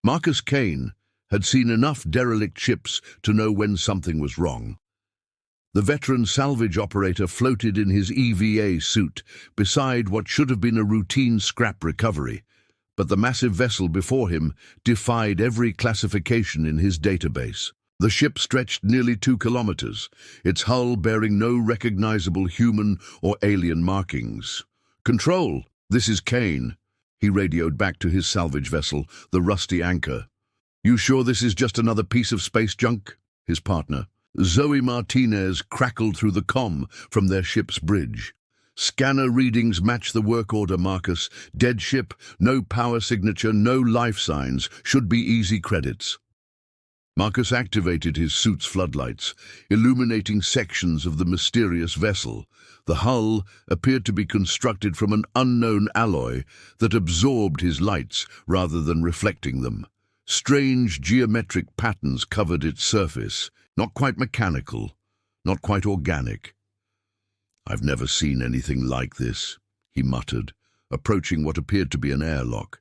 Marcus Kane had seen enough derelict ships to know when something was wrong. The veteran salvage operator floated in his EVA suit beside what should have been a routine scrap recovery, but the massive vessel before him defied every classification in his database. The ship stretched nearly 2 kilometers, its hull bearing no recognizable human or alien markings. "Control, this is Kane," he radioed back to his salvage vessel, the Rusty Anchor. "You sure this is just another piece of space junk?" His partner, Zoe Martinez, crackled through the comm from their ship's bridge. "Scanner readings match the work order, Marcus. Dead ship, no power signature, no life signs. Should be easy credits." Marcus activated his suit's floodlights, illuminating sections of the mysterious vessel. The hull appeared to be constructed from an unknown alloy that absorbed his lights rather than reflecting them. Strange geometric patterns covered its surface, not quite mechanical, not quite organic. "I've never seen anything like this," he muttered, approaching what appeared to be an airlock.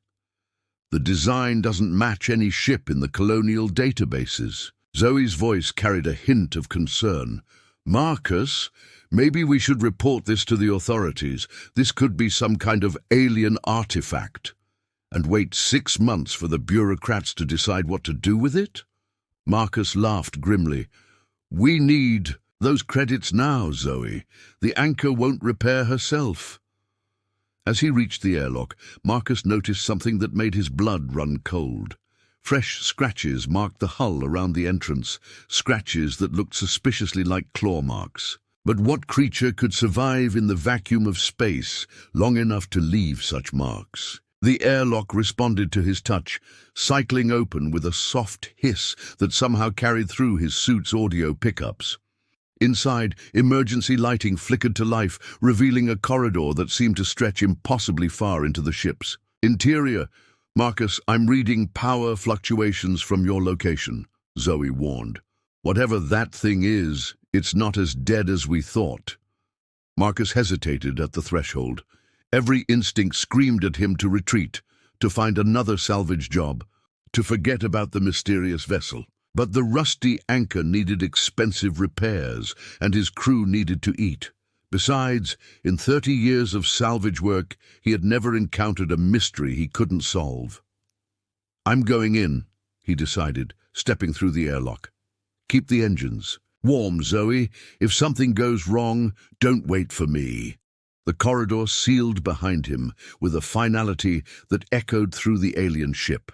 "The design doesn't match any ship in the colonial databases." Zoe's voice carried a hint of concern. "Marcus, maybe we should report this to the authorities. This could be some kind of alien artifact. And wait 6 months for the bureaucrats to decide what to do with it?" Marcus laughed grimly. "We need those credits now, Zoe. The Anchor won't repair herself." As he reached the airlock, Marcus noticed something that made his blood run cold. Fresh scratches marked the hull around the entrance, scratches that looked suspiciously like claw marks. But what creature could survive in the vacuum of space long enough to leave such marks? The airlock responded to his touch, cycling open with a soft hiss that somehow carried through his suit's audio pickups. Inside, emergency lighting flickered to life, revealing a corridor that seemed to stretch impossibly far into the ships. "Interior, Marcus, I'm reading power fluctuations from your location," Zoe warned. "Whatever that thing is, it's not as dead as we thought." Marcus hesitated at the threshold. Every instinct screamed at him to retreat, to find another salvage job, to forget about the mysterious vessel. But the Rusty Anchor needed expensive repairs, and his crew needed to eat. Besides, in 30 years of salvage work, he had never encountered a mystery he couldn't solve. "I'm going in," he decided, stepping through the airlock. "Keep the engines warm, Zoe. If something goes wrong, don't wait for me." The corridor sealed behind him with a finality that echoed through the alien ship.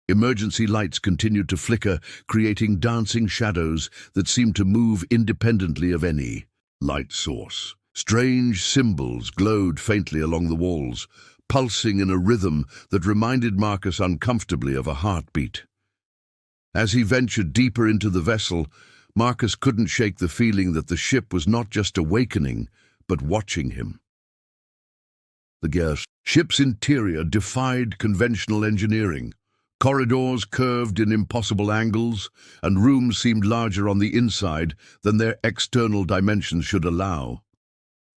Emergency lights continued to flicker, creating dancing shadows that seemed to move independently of any light source. Strange symbols glowed faintly along the walls, pulsing in a rhythm that reminded Marcus uncomfortably of a heartbeat. As he ventured deeper into the vessel, Marcus couldn't shake the feeling that the ship was not just awakening, but watching him. The ship's interior defied conventional engineering. Corridors curved in impossible angles, and rooms seemed larger on the inside than their external dimensions should allow.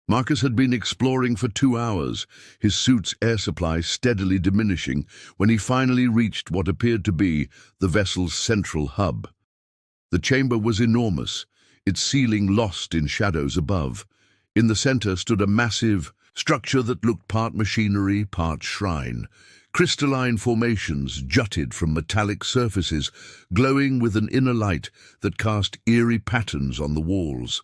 Marcus had been exploring for 2 hours, his suit's air supply steadily diminishing, when he finally reached what appeared to be the vessel's central hub. The chamber was enormous, its ceiling lost in shadows above. In the center stood a massive structure that looked part machinery, part shrine. Crystalline formations jutted from metallic surfaces, glowing with an inner light that cast eerie patterns on the walls.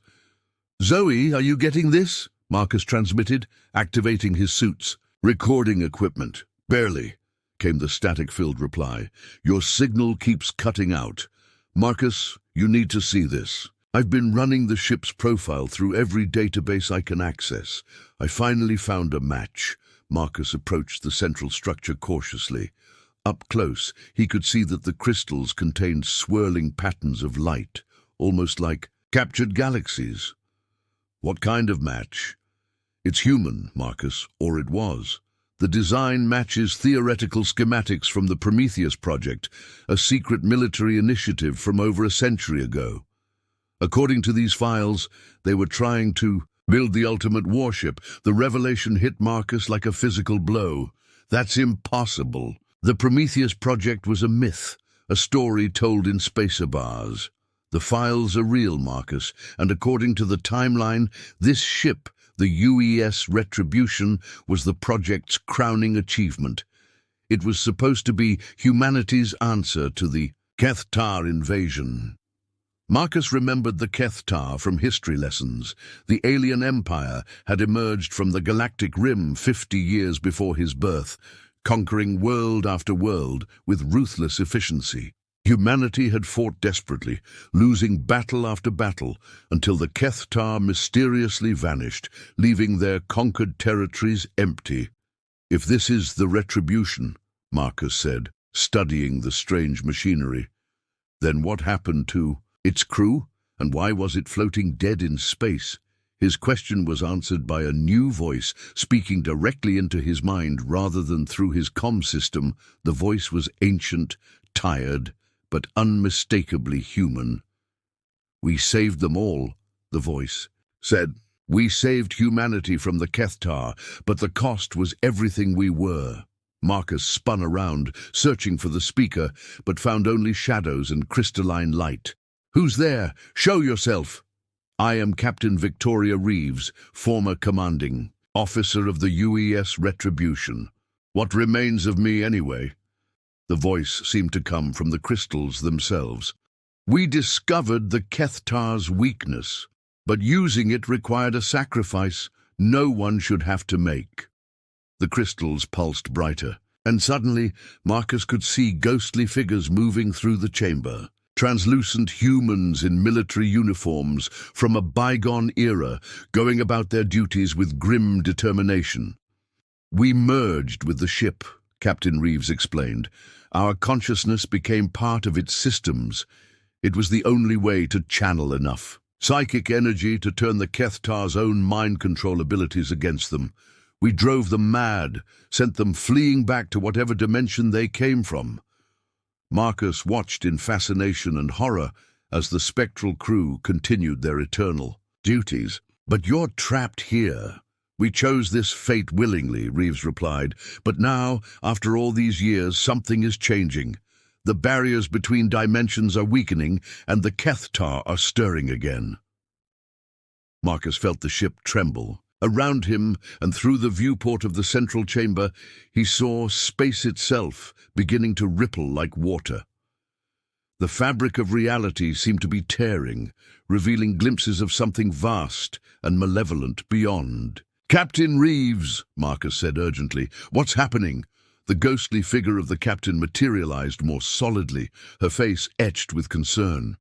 "Zoe, are you getting this?" Marcus transmitted, activating his suit's recording equipment. "Barely," came the static-filled reply. "Your signal keeps cutting out. Marcus, you need to see this. I've been running the ship's profile through every database I can access. I finally found a match." Marcus approached the central structure cautiously. Up close, he could see that the crystals contained swirling patterns of light, almost like captured galaxies. "What kind of match?" "It's human, Marcus, or it was. The design matches theoretical schematics from the Prometheus project, a secret military initiative from over a century ago. According to these files, they were trying to build the ultimate warship. The revelation hit Marcus like a physical blow. "That's impossible," The Prometheus project was a myth, a story told in spacer bars. The files are real, Marcus, and according to the timeline, this ship, the UES Retribution, was the project's crowning achievement. It was supposed to be humanity's answer to the Kethtar invasion. Marcus remembered the Kethtar from history lessons. The alien empire had emerged from the Galactic Rim 50 years before his birth, conquering world after world with ruthless efficiency. Humanity had fought desperately, losing battle after battle, until the Kethtar mysteriously vanished, leaving their conquered territories empty. "If this is the Retribution," Marcus said, studying the strange machinery, "then what happened to its crew, and why was it floating dead in space?" His question was answered by a new voice, speaking directly into his mind rather than through his comm system. The voice was ancient, tired, but unmistakably human. "We saved them all," the voice said. "We saved humanity from the Kethtar, but the cost was everything we were." Marcus spun around, searching for the speaker, but found only shadows and crystalline light. "Who's there? Show yourself!" "I am Captain Victoria Reeves, former commanding officer of the UES Retribution." "What remains of me anyway?" The voice seemed to come from the crystals themselves. "We discovered the Kethtar's weakness, but using it required a sacrifice no one should have to make." The crystals pulsed brighter, and suddenly Marcus could see ghostly figures moving through the chamber. Translucent humans in military uniforms from a bygone era, going about their duties with grim determination. "We merged with the ship," Captain Reeves explained. "Our consciousness became part of its systems. It was the only way to channel enough psychic energy to turn the Kethtar's own mind control abilities against them. We drove them mad, sent them fleeing back to whatever dimension they came from." Marcus watched in fascination and horror as the spectral crew continued their eternal duties. "But you're trapped here." "We chose this fate willingly," Reeves replied. "But now, after all these years, something is changing. The barriers between dimensions are weakening, and the Kethtar are stirring again." Marcus felt the ship tremble. Around him, and through the viewport of the central chamber, he saw space itself beginning to ripple like water. The fabric of reality seemed to be tearing, revealing glimpses of something vast and malevolent beyond. "Captain Reeves," Marcus said urgently, "what's happening?" The ghostly figure of the captain materialized more solidly, her face etched with concern.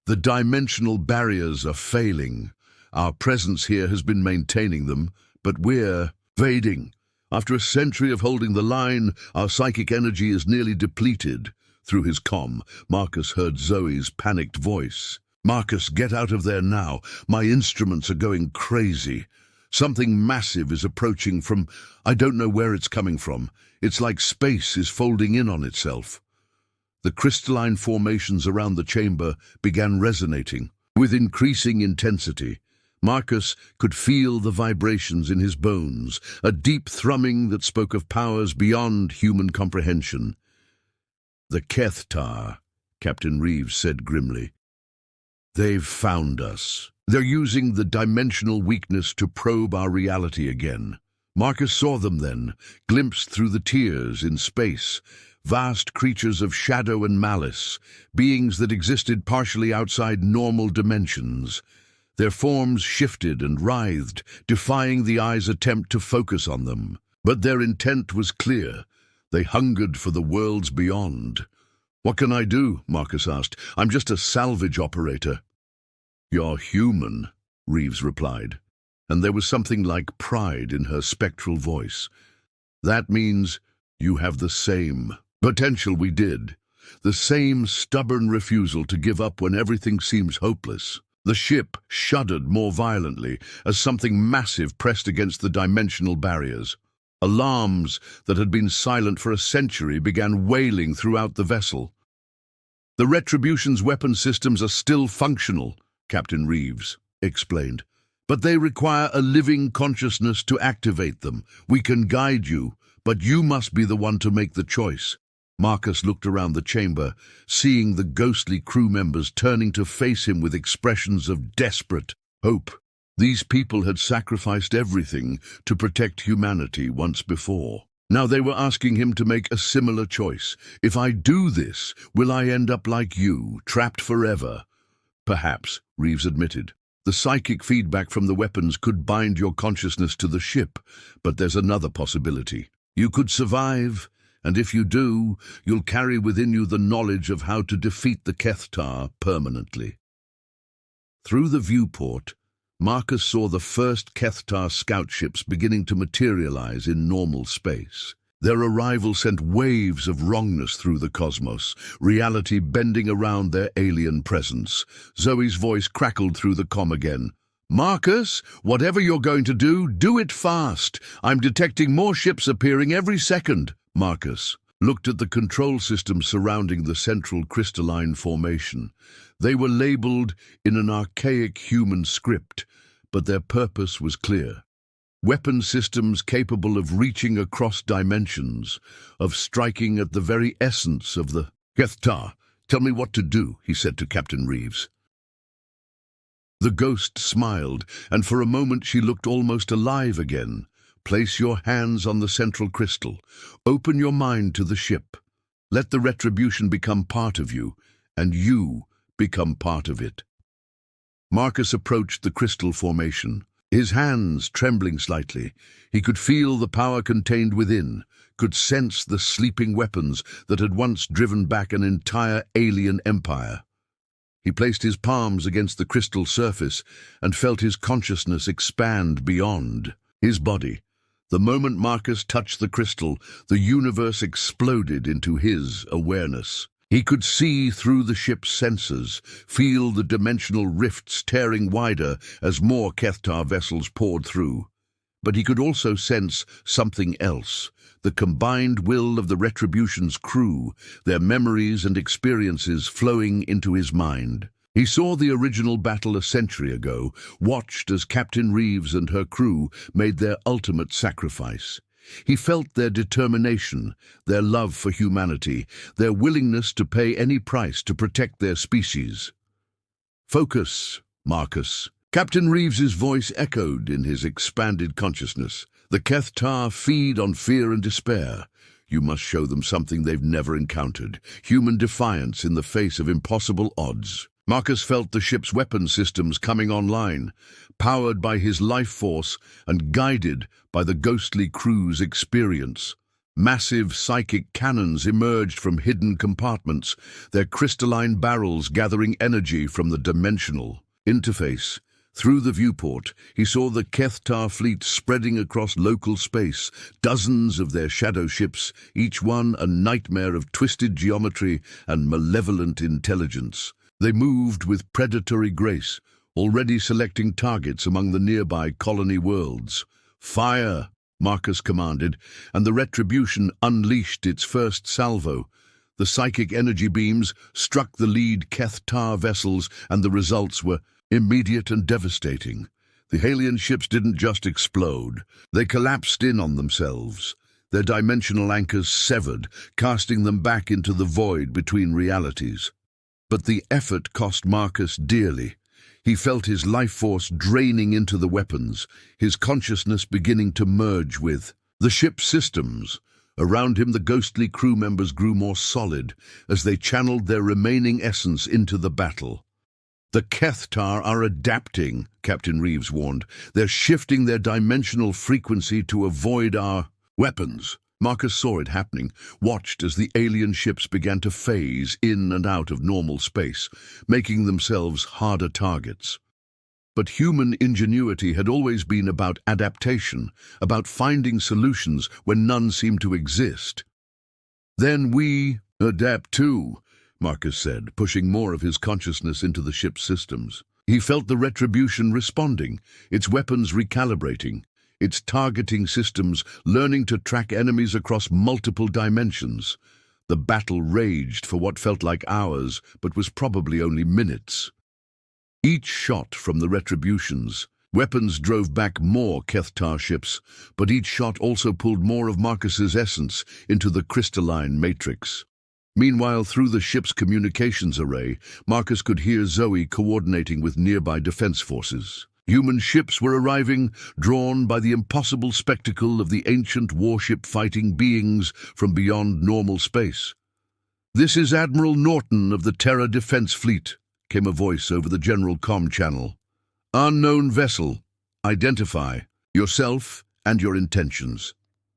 "The dimensional barriers are failing. Our presence here has been maintaining them, but we're fading. After a century of holding the line, our psychic energy is nearly depleted." Through his comm, Marcus heard Zoe's panicked voice. "Marcus, get out of there now. My instruments are going crazy. Something massive is approaching from... I don't know where it's coming from. It's like space is folding in on itself." The crystalline formations around the chamber began resonating with increasing intensity. Marcus could feel the vibrations in his bones, a deep thrumming that spoke of powers beyond human comprehension. "The Kethtar," Captain Reeves said grimly. "They've found us. They're using the dimensional weakness to probe our reality again." Marcus saw them then, glimpsed through the tears in space, vast creatures of shadow and malice, beings that existed partially outside normal dimensions. Their forms shifted and writhed, defying the eye's attempt to focus on them. But their intent was clear. They hungered for the worlds beyond. "What can I do?" Marcus asked. "I'm just a salvage operator." "You're human," Reeves replied, and there was something like pride in her spectral voice. "That means you have the same potential we did, the same stubborn refusal to give up when everything seems hopeless." The ship shuddered more violently as something massive pressed against the dimensional barriers. Alarms that had been silent for a century began wailing throughout the vessel. "The Retribution's weapon systems are still functional," Captain Reeves explained, "but they require a living consciousness to activate them. We can guide you, But you must be the one to make the choice. Marcus looked around the chamber, seeing the ghostly crew members turning to face him with expressions of desperate hope. These people had sacrificed everything to protect humanity once before. Now they were asking him to make a similar choice. If I do this, will I end up like you, trapped forever? Perhaps, Reeves admitted. The psychic feedback from the weapons could bind your consciousness to the ship, but there's another possibility. You could survive, and if you do, you'll carry within you the knowledge of how to defeat the Kethtar permanently. Through the viewport, Marcus saw the first Kethtar scout ships beginning to materialize in normal space. Their arrival sent waves of wrongness through the cosmos, reality bending around their alien presence. Zoe's voice crackled through the comm again. Marcus, whatever you're going to do it fast. I'm detecting more ships appearing every second. Marcus looked at the control systems surrounding the central crystalline formation. They were labeled in an archaic human script, but their purpose was clear. Weapon systems capable of reaching across dimensions, of striking at the very essence of the Kethtar. Tell me what to do, he said to Captain Reeves. The ghost smiled, and for a moment she looked almost alive again. Place your hands on the central crystal. Open your mind to the ship. Let the retribution become part of you, and you become part of it. Marcus approached the crystal formation, his hands trembling slightly. He could feel the power contained within, could sense the sleeping weapons that had once driven back an entire alien empire. He placed his palms against the crystal surface and felt his consciousness expand beyond his body. The moment Marcus touched the crystal, the universe exploded into his awareness. He could see through the ship's sensors, feel the dimensional rifts tearing wider as more Kethtar vessels poured through. But he could also sense something else, the combined will of the Retribution's crew, their memories and experiences flowing into his mind. He saw the original battle a century ago, watched as Captain Reeves and her crew made their ultimate sacrifice. He felt their determination, their love for humanity, their willingness to pay any price to protect their species. Focus, Marcus. Captain Reeves's voice echoed in his expanded consciousness. The Kethtar feed on fear and despair. You must show them something they've never encountered, human defiance in the face of impossible odds. Marcus felt the ship's weapon systems coming online, powered by his life force and guided by the ghostly crew's experience. Massive psychic cannons emerged from hidden compartments, their crystalline barrels gathering energy from the dimensional interface. Through the viewport, he saw the Kethtar fleet spreading across local space, dozens of their shadow ships, each one a nightmare of twisted geometry and malevolent intelligence. They moved with predatory grace, already selecting targets among the nearby colony worlds. Fire, Marcus commanded, and the Retribution unleashed its first salvo. The psychic energy beams struck the lead Kethtar vessels, and the results were immediate and devastating. The alien ships didn't just explode, they collapsed in on themselves, their dimensional anchors severed, casting them back into the void between realities. But the effort cost Marcus dearly. He felt his life force draining into the weapons, his consciousness beginning to merge with the ship's systems. Around him, the ghostly crew members grew more solid as they channeled their remaining essence into the battle. The Kethtar are adapting, Captain Reeves warned. They're shifting their dimensional frequency to avoid our weapons. Marcus saw it happening, watched as the alien ships began to phase in and out of normal space, making themselves harder targets. But human ingenuity had always been about adaptation, about finding solutions when none seemed to exist. Then we adapt too, Marcus said, pushing more of his consciousness into the ship's systems. He felt the Retribution responding, its weapons recalibrating, its targeting systems learning to track enemies across multiple dimensions. The battle raged for what felt like hours, but was probably only minutes. Each shot from the Retributions Weapons drove back more Kethtar ships, but each shot also pulled more of Marcus's essence into the crystalline matrix. Meanwhile, through the ship's communications array, Marcus could hear Zoe coordinating with nearby defense forces. Human ships were arriving, drawn by the impossible spectacle of the ancient warship-fighting beings from beyond normal space. "This is Admiral Norton of the Terra Defense Fleet," came a voice over the general comm channel. "Unknown vessel. Identify yourself and your intentions."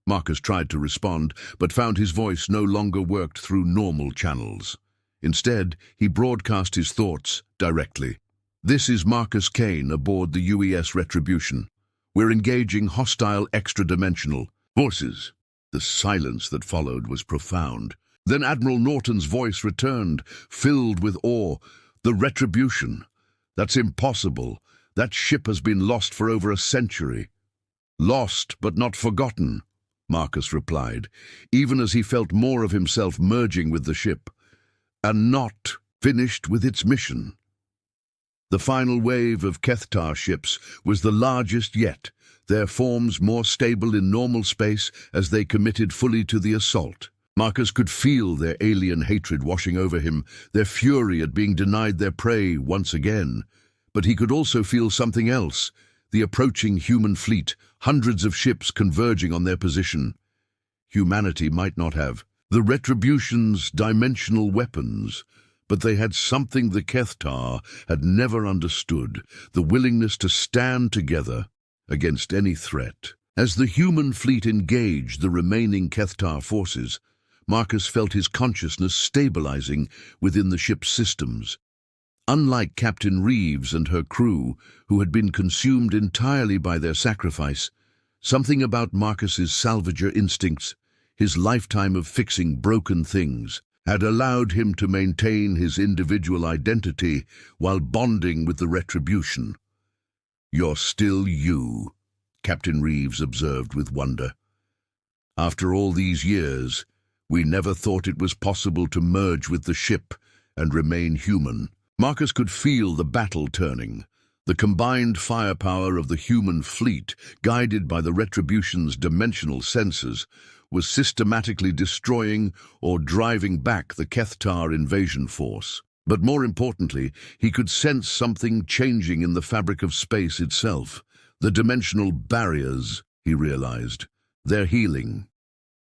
Marcus tried to respond, but found his voice no longer worked through normal channels. Instead, he broadcast his thoughts directly. "This is Marcus Kane aboard the UES Retribution. We're engaging hostile extra-dimensional forces." The silence that followed was profound. Then Admiral Norton's voice returned, filled with awe. "The Retribution? That's impossible. That ship has been lost for over a century." "Lost, but not forgotten," Marcus replied, even as he felt more of himself merging with the ship. "And not finished with its mission." The final wave of Kethtar ships was the largest yet, their forms more stable in normal space as they committed fully to the assault. Marcus could feel their alien hatred washing over him, their fury at being denied their prey once again. But he could also feel something else, the approaching human fleet, hundreds of ships converging on their position. Humanity might not have the Retribution's dimensional weapons, but they had something the Kethtar had never understood, the willingness to stand together against any threat. As the human fleet engaged the remaining Kethtar forces, Marcus felt his consciousness stabilizing within the ship's systems. Unlike Captain Reeves and her crew, who had been consumed entirely by their sacrifice, something about Marcus's salvager instincts, his lifetime of fixing broken things, had allowed him to maintain his individual identity while bonding with the Retribution. "You're still you," Captain Reeves observed with wonder. "After all these years, we never thought it was possible to merge with the ship and remain human." Marcus could feel the battle turning. The combined firepower of the human fleet, guided by the Retribution's dimensional sensors, was systematically destroying or driving back the Kethtar invasion force. But more importantly, he could sense something changing in the fabric of space itself. The dimensional barriers, he realized, they're healing.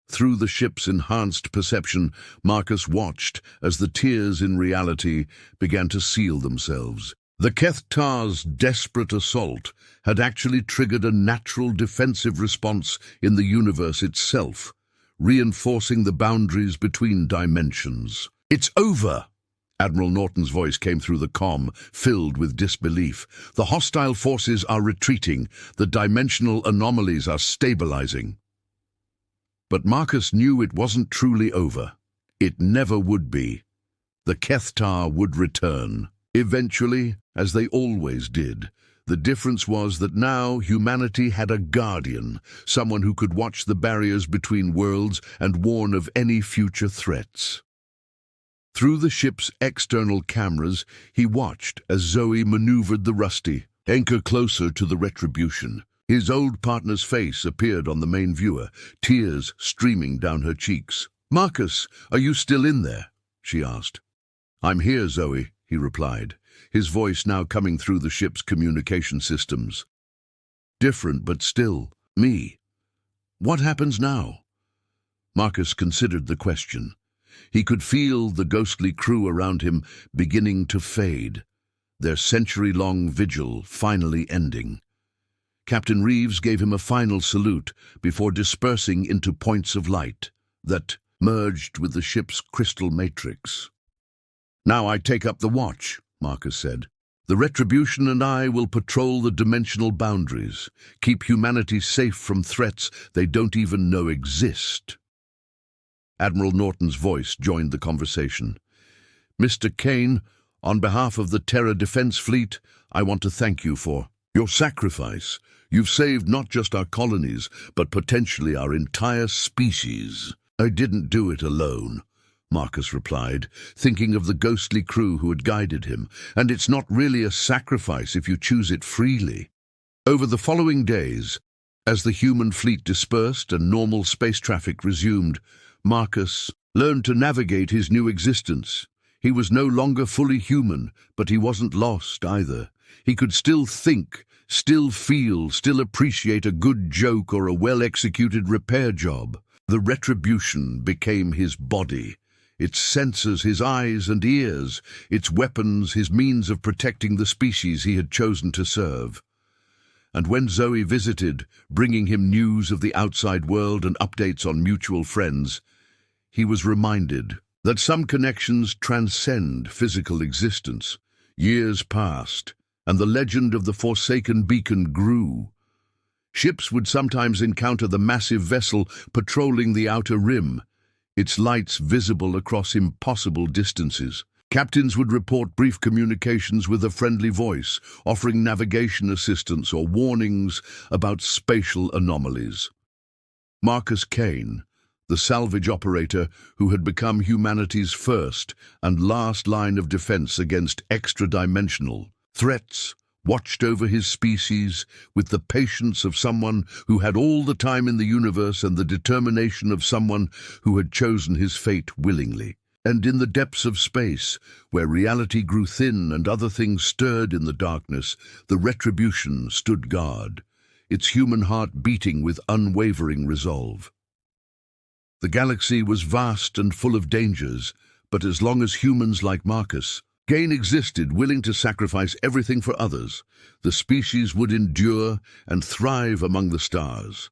Through the ship's enhanced perception, Marcus watched as the tears in reality began to seal themselves. The Kethtar's desperate assault had actually triggered a natural defensive response in the universe itself, reinforcing the boundaries between dimensions. "It's over!" Admiral Norton's voice came through the comm, filled with disbelief. "The hostile forces are retreating. The dimensional anomalies are stabilizing." But Marcus knew it wasn't truly over. It never would be. The Kethtar would return. Eventually, as they always did. The difference was that now humanity had a guardian, someone who could watch the barriers between worlds and warn of any future threats. Through the ship's external cameras, he watched as Zoe maneuvered the Rusty, anchor closer to the Retribution. His old partner's face appeared on the main viewer, tears streaming down her cheeks. "Marcus, are you still in there?" she asked. "I'm here, Zoe," he replied, his voice now coming through the ship's communication systems. "Different, but still me. What happens now?" Marcus considered the question. He could feel the ghostly crew around him beginning to fade, their century-long vigil finally ending. Captain Reeves gave him a final salute before dispersing into points of light that merged with the ship's crystal matrix. "Now I take up the watch," Marcus said. "The Retribution and I will patrol the dimensional boundaries, keep humanity safe from threats they don't even know exist." Admiral Norton's voice joined the conversation. "Mr. Kane, on behalf of the Terra Defense Fleet, I want to thank you for your sacrifice. You've saved not just our colonies, but potentially our entire species." "I didn't do it alone," Marcus replied, thinking of the ghostly crew who had guided him. "And it's not really a sacrifice if you choose it freely." Over the following days, as the human fleet dispersed and normal space traffic resumed, Marcus learned to navigate his new existence. He was no longer fully human, but he wasn't lost either. He could still think, still feel, still appreciate a good joke or a well-executed repair job. The retribution became his body, its senses, his eyes and ears, its weapons, his means of protecting the species he had chosen to serve. And when Zoe visited, bringing him news of the outside world and updates on mutual friends, he was reminded that some connections transcend physical existence. Years passed, and the legend of the Forsaken Beacon grew. Ships would sometimes encounter the massive vessel patrolling the outer rim, its lights visible across impossible distances. Captains would report brief communications with a friendly voice, offering navigation assistance or warnings about spatial anomalies. Marcus Kane, the salvage operator who had become humanity's first and last line of defense against extra-dimensional threats, watched over his species with the patience of someone who had all the time in the universe and the determination of someone who had chosen his fate willingly. And in the depths of space, where reality grew thin and other things stirred in the darkness, the Retribution stood guard, its human heart beating with unwavering resolve. The galaxy was vast and full of dangers, but as long as humans like Marcus Kane existed, willing to sacrifice everything for others, the species would endure and thrive among the stars.